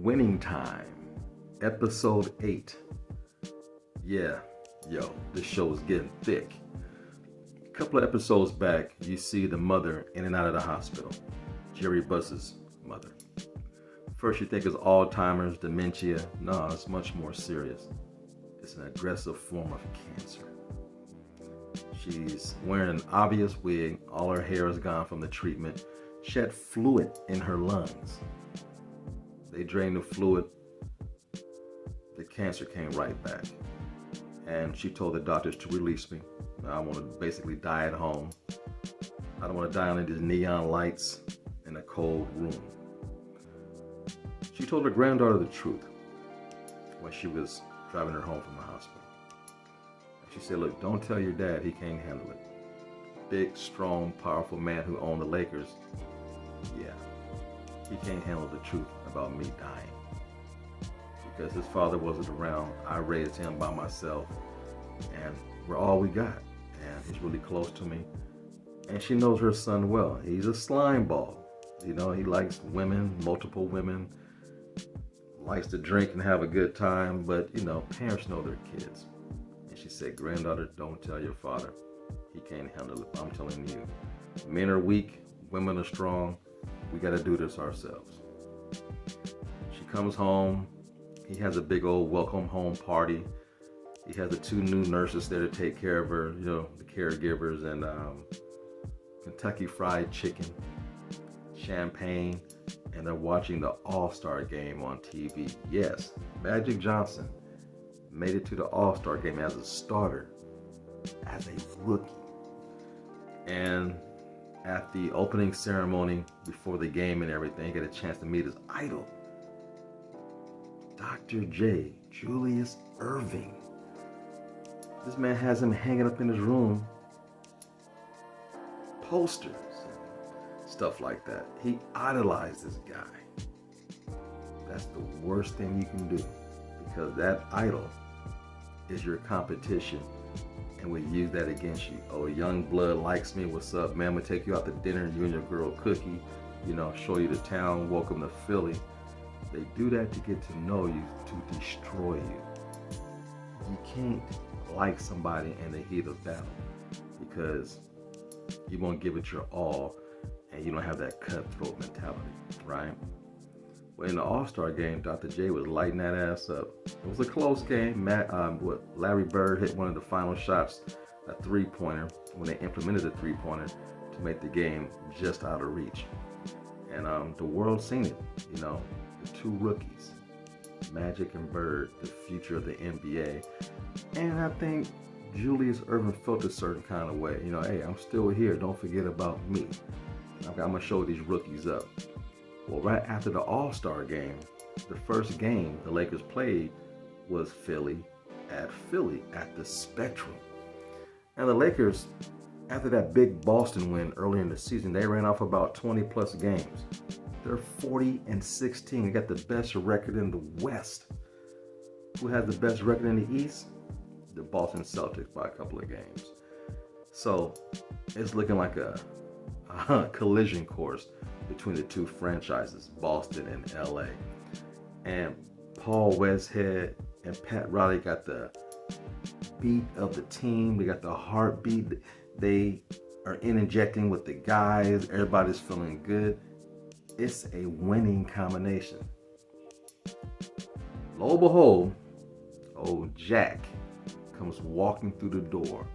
Winning Time, Episode 8. Yeah, this show is getting thick. A couple of episodes back, you see the mother in and out of the hospital. Jerry Buss's mother. First you think it's Alzheimer's, dementia. No, it's much more serious. It's an aggressive form of cancer. She's wearing an obvious wig. All her hair is gone from the treatment. She had fluid in her lungs. They drained the fluid. The cancer came right back. And she told the doctors to release me. I want to basically die at home. I don't want to die under these neon lights in a cold room. She told her granddaughter the truth when she was driving her home from the hospital. She said, look, don't tell your dad, he can't handle it. Big, strong, powerful man who owned the Lakers. Yeah, he can't handle the truth about me dying. Because his father wasn't around. I raised him by myself. And we're all we got. And he's really close to me. And she knows her son well. He's a slime ball. You know, he likes women, multiple women. Likes to drink and have a good time. But, you know, parents know their kids. And she said, granddaughter, don't tell your father. He can't handle it. I'm telling you. Men are weak. Women are strong. We got to do this ourselves. She comes home. He has a big old welcome home party. He has the two new nurses there to take care of her, you know, the caregivers, and Kentucky Fried Chicken, champagne, and they're watching the All-Star game on TV. Yes, Magic Johnson made it to the All-Star game as a starter, as a rookie. And at the opening ceremony, before the game and everything, he got a chance to meet his idol, Dr. J, Julius Erving. This man has him hanging up in his room, posters and stuff like that. He idolized this guy. That's the worst thing you can do, because that idol is your competition and will use that against you. Oh, young blood likes me. What's up, man? I'm gonna take you out to dinner, you and your girl Cookie, you know, show you the town, welcome to Philly. They do that to get to know you, to destroy you. You can't like somebody in the heat of battle, because you won't give it your all and you don't have that cutthroat mentality, right? Well, in the All-Star game, Dr. J was lighting that ass up. It was a close game. Larry Bird hit one of the final shots, a three-pointer, when they implemented a three-pointer to make the game just out of reach. And the world seen it, you know, the two rookies, Magic and Bird, the future of the NBA. And I think Julius Erving felt a certain kind of way. You know, hey, I'm still here. Don't forget about me. I'm going to show these rookies up. Well, right after the All-Star game, the first game the Lakers played was Philly at the Spectrum. And the Lakers, after that big Boston win earlier in the season, they ran off about 20 plus games. They're 40-16. They got the best record in the West. Who has the best record in the East? The Boston Celtics by a couple of games. So it's looking like a collision course between the two franchises, Boston and LA. And Paul Westhead and Pat Riley got the beat of the team. They got the heartbeat. They are injecting with the guys. Everybody's feeling good. It's a winning combination. Lo and behold, old Jack comes walking through the door.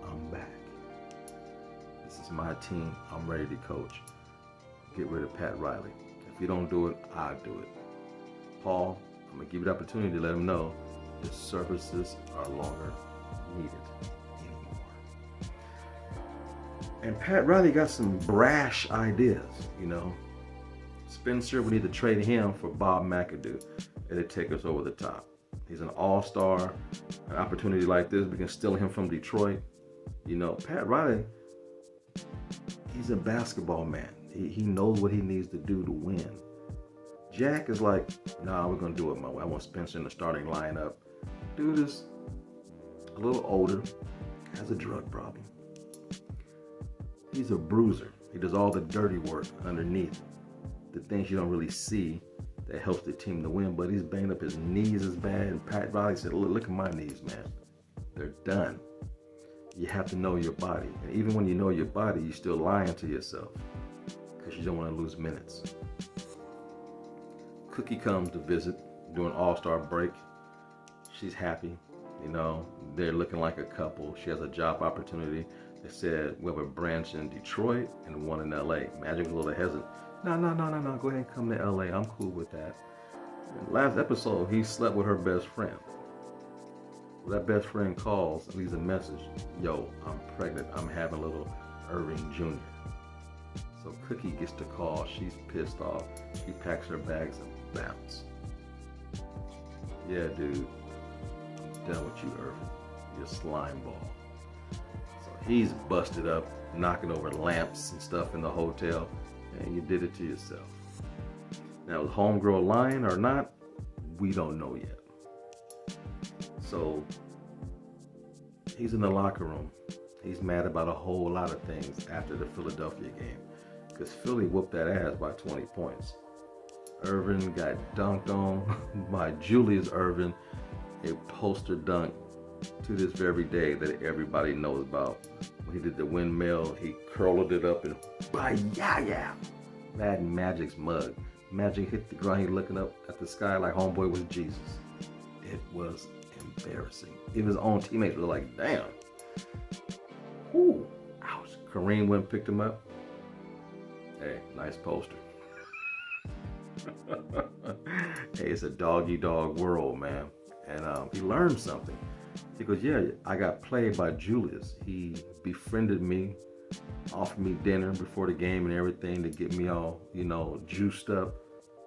I'm back. This is my team. I'm ready to coach. Get rid of Pat Riley. If you don't do it, I'll do it. Paul, I'm going to give you the opportunity to let him know his services are longer needed anymore. And Pat Riley got some brash ideas, you know. Spencer, we need to trade him for Bob McAdoo. It'll take us over the top. He's an all-star. An opportunity like this, we can steal him from Detroit. You know, Pat Riley, he's a basketball man. He knows what he needs to do to win. Jack is like, nah, we're going to do it my way. I want Spencer in the starting lineup. Dude is a little older, has a drug problem. He's a bruiser. He does all the dirty work underneath, the things you don't really see that helps the team to win, but he's banged up. His knees is bad. And Pat Riley said, look at my knees, man. They're done. You have to know your body. And even when you know your body, you're still lying to yourself because you don't want to lose minutes. Cookie comes to visit during All-Star break. She's happy. You know, they're looking like a couple. She has a job opportunity. They said we have a branch in Detroit and one in LA. Magic was a little hesitant. No. Go ahead and come to LA. I'm cool with that. And last episode, he slept with her best friend. Well, that best friend calls and leaves a message. Yo, I'm pregnant. I'm having a little Irving Jr. So Cookie gets the call. She's pissed off. She packs her bags and bounce. Yeah, dude. I'm done with you, Irving. You're a slime ball. So he's busted up, knocking over lamps and stuff in the hotel. And you did it to yourself. Now, is homegirl lying or not? We don't know yet. So he's in the locker room. He's mad about a whole lot of things after the Philadelphia game because Philly whooped that ass by 20 points. Irvin got dunked on by Julius Irvin, a poster dunk to this very day that everybody knows about. When he did the windmill, he curled it up and yeah. Madden Magic's mug. Magic hit the ground, he looking up at the sky like homeboy was Jesus. It was embarrassing. Even his own teammates were like, damn. Ooh, ouch. Kareem went and picked him up. Hey, nice poster. Hey, it's a dog-eat-dog world, man. And he learned something. He goes, yeah, I got played by Julius. He befriended me, offered me dinner before the game and everything to get me all, juiced up,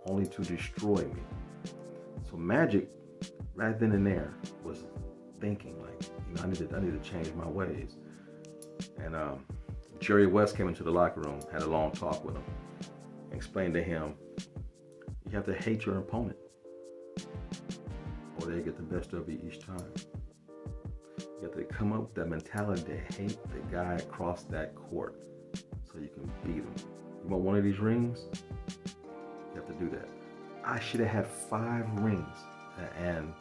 only to destroy me. So Magic, right then and there, was thinking like, I need to change my ways. And Jerry West came into the locker room, had a long talk with him, explained to him, you have to hate your opponent, or they get the best of you each time. You have to come up with that mentality to hate the guy across that court so you can beat him. You want one of these rings? You have to do that. I should have had 5 rings, and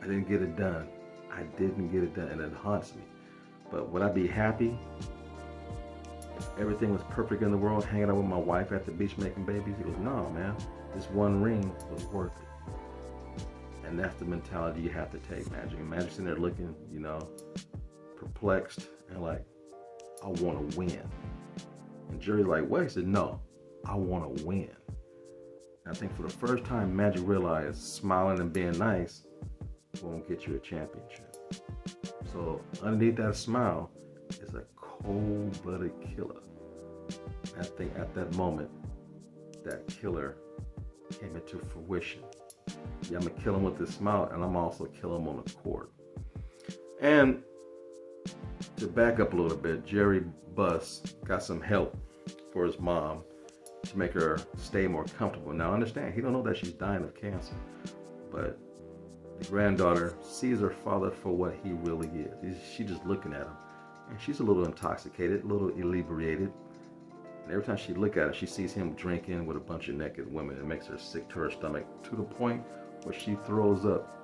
I didn't get it done. And it haunts me. But would I be happy if everything was perfect in the world, hanging out with my wife at the beach making babies? He goes, no, man, this one ring was worth it. And that's the mentality you have to take, Magic. And Magic's in there looking, perplexed and like, I want to win. And Jerry's like, what? He said, no, I want to win. And I think for the first time, Magic realized smiling and being nice won't get you a championship. So underneath that smile is a cold-blooded killer. I think at that moment, that killer came into fruition. Yeah, I'm going to kill him with this smile, and I'm also kill him on the court. And to back up a little bit, Jerry Buss got some help for his mom to make her stay more comfortable. Now, understand, he don't know that she's dying of cancer, but the granddaughter sees her father for what he really is. She's just looking at him, and she's a little intoxicated, a little inebriated. And every time she look at him, she sees him drinking with a bunch of naked women. It makes her sick to her stomach to the point where she throws up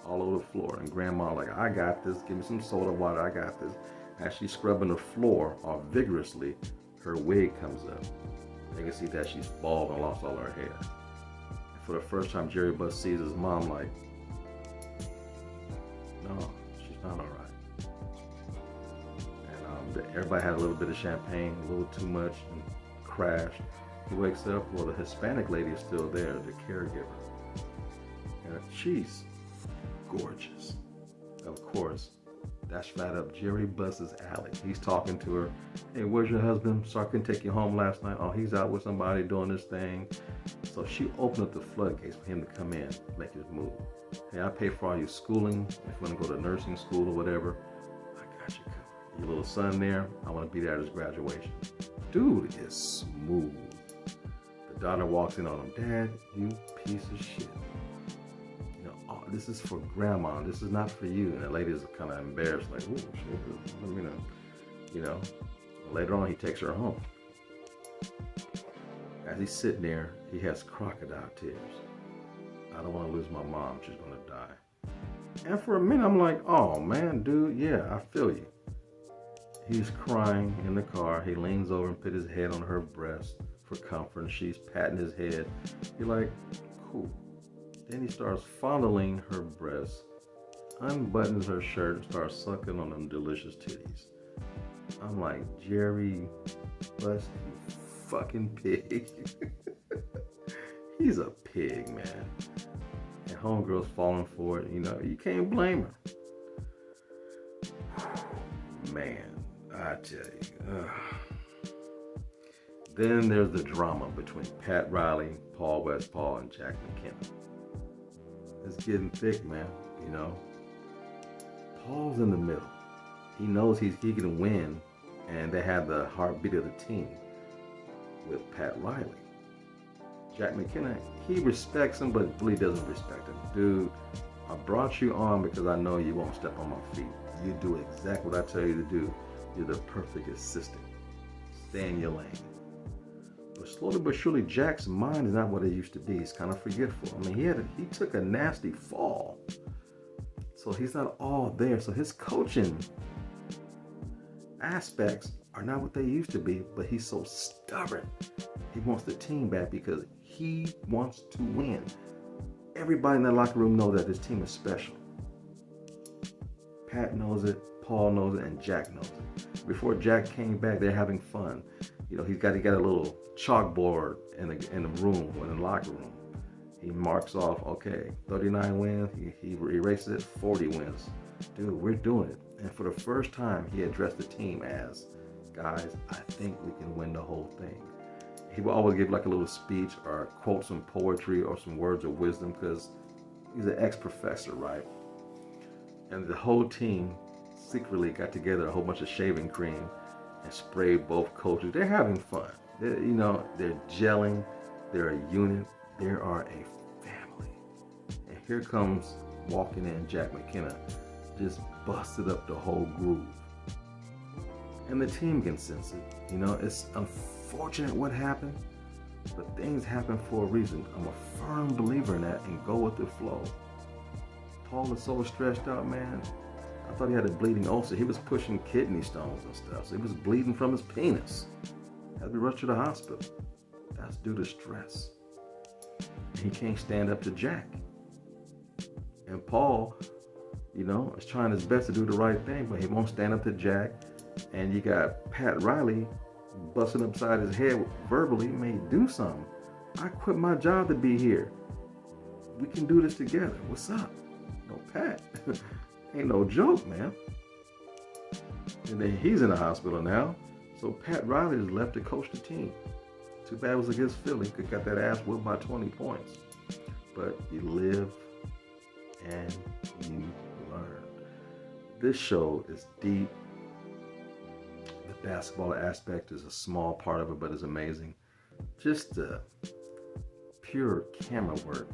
all over the floor. And grandma like, I got this. Give me some soda water. I got this. As she's scrubbing the floor all vigorously, her wig comes up. You can see that she's bald and lost all her hair. And for the first time, Jerry Buss sees his mom like, no, she's not all right. And everybody had a little bit of champagne, a little too much, and crashed. He wakes up, well, the Hispanic lady is still there, the caregiver. And she's gorgeous. Of course, that's right up Jerry Buss's alley. He's talking to her. Hey, where's your husband? So I couldn't take you home last night. Oh, he's out with somebody doing this thing. So she opened up the floodgates for him to come in, make his move. Hey, I pay for all your schooling. If you want to go to nursing school or whatever, I got you covered. Your little son there, I want to be there at his graduation. Dude is smooth. The daughter walks in on him. Dad, you piece of shit. This is for grandma. This is not for you. And the lady is kind of embarrassed, like, ooh, shit. Later on, he takes her home. As he's sitting there, he has crocodile tears. I don't want to lose my mom. She's going to die. And for a minute, I'm like, oh, man, dude, yeah, I feel you. He's crying in the car. He leans over and puts his head on her breast for comfort, and she's patting his head. You're like, cool. Then he starts fondling her breast, unbuttons her shirt, and starts sucking on them delicious titties. I'm like, Jerry Buss, you fucking pig. He's a pig, man. And homegirl's falling for it. You know, you can't blame her. Man, I tell you. Then there's the drama between Pat Riley, Paul Westphal, and Jack McKenna. It's getting thick, man. You know, Paul's in the middle. He knows he can win, and they have the heartbeat of the team with Pat Riley. Jack McKenna, he respects him, but really doesn't respect him. Dude, I brought you on because I know you won't step on my feet. You do exactly what I tell you to do. You're the perfect assistant. Stay in your lane. But slowly but surely, Jack's mind is not what it used to be. He's kind of forgetful. I mean, he took a nasty fall. So he's not all there. So his coaching aspects are not what they used to be, but he's so stubborn. He wants the team back because he wants to win. Everybody in that locker room knows that this team is special. Pat knows it, Paul knows it, and Jack knows it. Before Jack came back, they're having fun. You know, he got a little chalkboard in the room, or in the locker room. He marks off, okay, 39 wins. He erases it, 40 wins. Dude, we're doing it. And for the first time, he addressed the team as, guys, I think we can win the whole thing. He will always give like a little speech or quote some poetry or some words of wisdom because he's an ex-professor, right? And the whole team secretly got together a whole bunch of shaving cream and sprayed both coaches. They're having fun. They're gelling. They're a unit. They are a family. And here comes walking in Jack McKenna, just busted up the whole groove. And the team can sense it. You know, it's unfortunate what happened, but things happen for a reason. I'm a firm believer in that and go with the flow. Paul is so stressed out, man. I thought he had a bleeding ulcer. He was pushing kidney stones and stuff. So he was bleeding from his penis. Had to be rushed to the hospital. That's due to stress. He can't stand up to Jack. And Paul, you know, is trying his best to do the right thing, but he won't stand up to Jack. And you got Pat Riley busting upside his head verbally. May do something. I quit my job to be here. We can do this together. What's up? No, Pat. Ain't no joke, man. And then he's in the hospital now. So Pat Riley is left to coach the team. Too bad it was against Philly. Could got that ass whipped by 20 points. But you live and you learn. This show is deep. The basketball aspect is a small part of it, but it's amazing. Just the pure camera work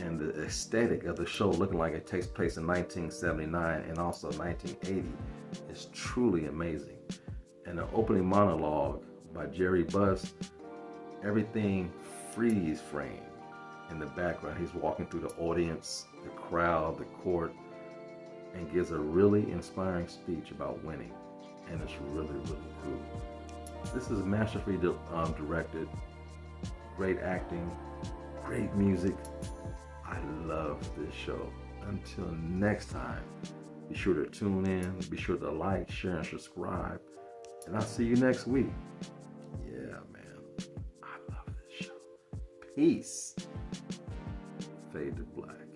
and the aesthetic of the show looking like it takes place in 1979 and also 1980 is truly amazing. And the opening monologue by Jerry Buss, everything freeze frame in the background. He's walking through the audience, the crowd, the court, and gives a really inspiring speech about winning. And it's really, really cool. This is masterfully directed, great acting, great music. I love this show. Until next time, be sure to tune in, be sure to like, share, and subscribe. And I'll see you next week. Yeah, man. I love this show. Peace. Fade to black.